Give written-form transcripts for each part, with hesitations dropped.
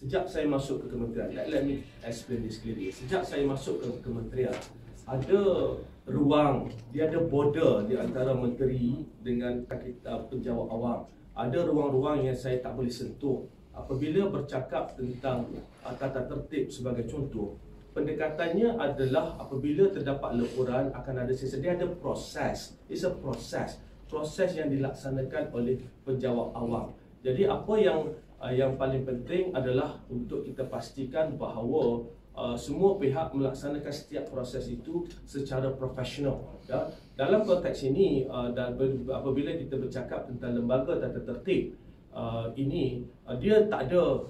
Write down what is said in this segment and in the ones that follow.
sejak saya masuk ke kementerian, let me explain this clearly. Sejak saya masuk ke kementerian, ada ruang, dia ada border di antara menteri dengan kita penjawat awam. Ada ruang-ruang yang saya tak boleh sentuh. Apabila bercakap tentang tata tertib sebagai contoh, pendekatannya adalah apabila terdapat laporan akan ada sesi. Dia ada proses. It's a process. Proses yang dilaksanakan oleh penjawat awam. Jadi apa yang paling penting adalah untuk kita pastikan bahawa semua pihak melaksanakan setiap proses itu secara profesional. Ya. Dalam konteks ini, apabila kita bercakap tentang lembaga tata tertib ini, dia tak ada,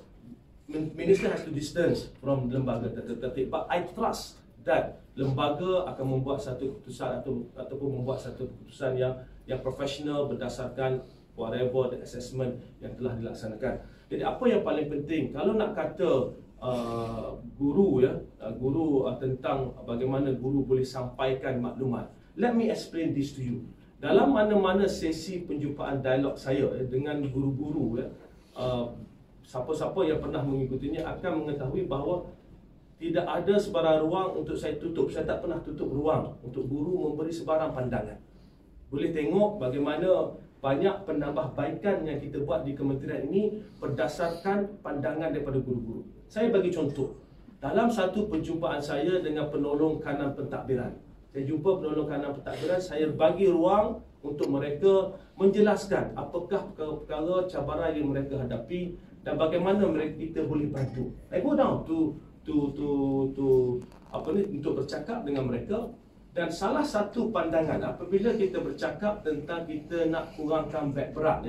minister has to distance from lembaga tata tertib. But I trust that lembaga akan membuat satu keputusan ataupun membuat satu keputusan yang profesional berdasarkan whatever the assessment yang telah dilaksanakan. Jadi apa yang paling penting kalau nak kata guru tentang bagaimana guru boleh sampaikan maklumat. Let me explain this to you. Dalam mana-mana sesi penjumpaan dialog saya dengan guru-guru, siapa-siapa yang pernah mengikutinya akan mengetahui bahawa tidak ada sebarang ruang untuk saya tutup. Saya tak pernah tutup ruang untuk guru memberi sebarang pandangan. Boleh tengok bagaimana banyak penambahbaikan yang kita buat di kementerian ini berdasarkan pandangan daripada guru-guru. Saya bagi contoh, dalam satu perjumpaan saya dengan penolong kanan pentadbiran, saya jumpa penolong kanan pentadbiran, saya bagi ruang untuk mereka menjelaskan apakah perkara-perkara cabaran yang mereka hadapi dan bagaimana kita boleh bantu. I go down untuk bercakap dengan mereka. Dan salah satu pandangan apabila kita bercakap tentang kita nak kurangkan beg berat,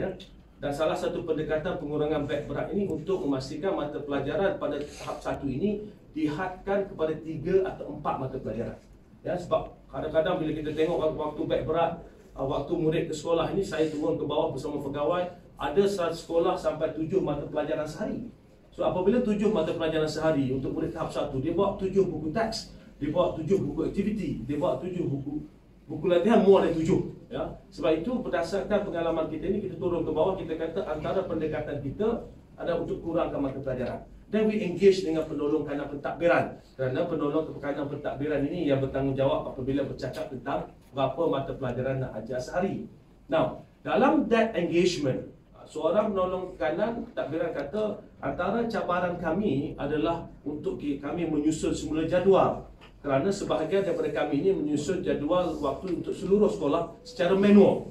dan salah satu pendekatan pengurangan beg berat ini untuk memastikan mata pelajaran pada tahap 1 ini dihadkan kepada 3 atau 4 mata pelajaran. Sebab kadang-kadang bila kita tengok waktu beg berat, waktu murid ke sekolah ini, saya turun ke bawah bersama pegawai, ada sekolah sampai 7 mata pelajaran sehari. So apabila 7 mata pelajaran sehari untuk murid tahap 1, dia bawa 7 buku teks, dia bawa 7 buku aktiviti, dia bawa 7 buku latihan, more dari 7. Sebab itu berdasarkan pengalaman kita ini, kita turun ke bawah, kita kata antara pendekatan kita adalah untuk kurangkan mata pelajaran. Dan we engage dengan penolong kanan pentadbiran, kerana penolong kanan pentadbiran ini yang bertanggungjawab apabila bercakap tentang berapa mata pelajaran nak ajar sehari. Now, dalam that engagement, seorang penolong kanan pentadbiran kata antara cabaran kami adalah untuk kami menyusun semula jadual. Kerana sebahagian daripada kami ini menyusun jadual waktu untuk seluruh sekolah secara manual.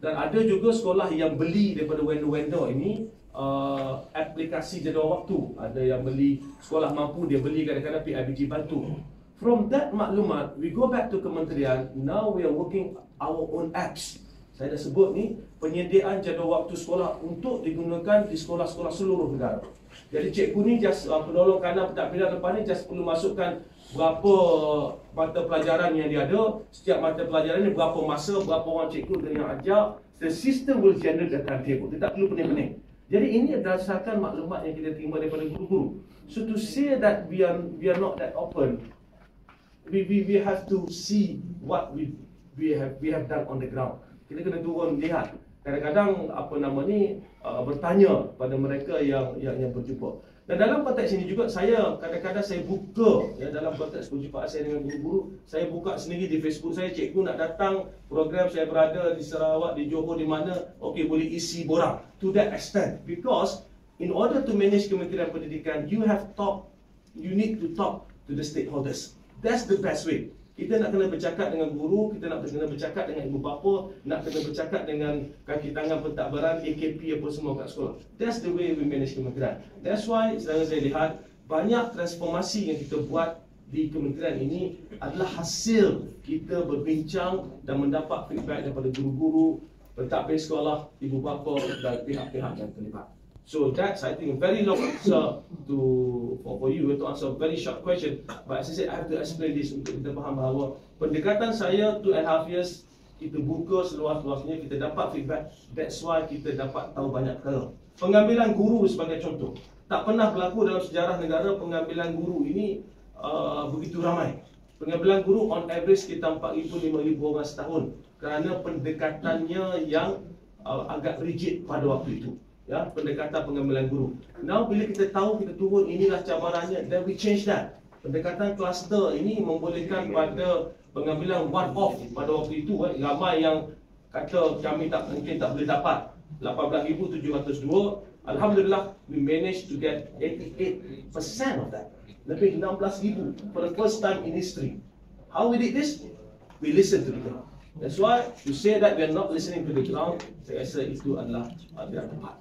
Dan ada juga sekolah yang beli daripada vendor-vendor ini aplikasi jadual waktu. Ada yang beli, sekolah mampu dia beli, kadang-kadang PIBG bantu. From that maklumat, we go back to kementerian. Now we are working our own apps. Saya dah sebut ni, penyediaan jadual waktu sekolah untuk digunakan di sekolah-sekolah seluruh negara. Jadi cikgu ni just penolong kanan pentadbiran lepas ni just perlu masukkan berapa mata pelajaran yang dia ada, setiap mata pelajaran ni berapa masa, berapa orang cikgu yang ajar. The system will generate the timetable. Dia tak perlu pening-pening. Jadi ini berdasarkan maklumat yang kita terima daripada guru-guru. So to say that we are not that open, we have to see what we have done on the ground. Kita kena turun lihat. Kadang-kadang bertanya pada mereka yang berjumpa. Dan dalam konteks ini juga kadang-kadang saya buka dalam konteks perjumpaan saya dengan guru-guru, saya buka sendiri di Facebook saya, cikgu nak datang program saya berada di Sarawak, di Johor, di mana, okey boleh isi borang. To that extent, because in order to manage Kementerian Pendidikan, you need to talk to the stakeholders. That's the best way. Kita nak kena bercakap dengan guru, kita nak kena bercakap dengan ibu bapa, nak kena bercakap dengan kaki tangan pentadbiran, AKP apa semua kat sekolah. That's the way we manage kementerian. That's why saya lihat banyak transformasi yang kita buat di kementerian ini adalah hasil kita berbincang dan mendapat feedback daripada guru-guru, pentadbir sekolah, ibu bapa dan pihak-pihak yang terlibat. So that's, I think, a very long answer for you to answer a very short question. But as I said, I have to explain this untuk kita faham bahawa pendekatan saya 2.5 years, kita buka seluas-luasnya, kita dapat feedback. That's why kita dapat tahu banyak perkara. Pengambilan guru sebagai contoh, tak pernah berlaku dalam sejarah negara pengambilan guru ini begitu ramai. Pengambilan guru on average kita 4,000-5,000 orang setahun kerana pendekatannya yang agak rigid pada waktu itu. ya, pendekatan pengambilan guru. Now bila kita tahu kita turun inilah cabarannya, then we change that. Pendekatan kluster ini membolehkan pada pengambilan one off pada waktu itu. Ramai yang kata kami mungkin tak boleh dapat 18,702. Alhamdulillah, we managed to get 88% of that. Lebih 16,000 for the first time in history. How we did this? We listened to the ground. That's why you say that we are not listening to the ground. Saya rasa itu adalah yang tepat.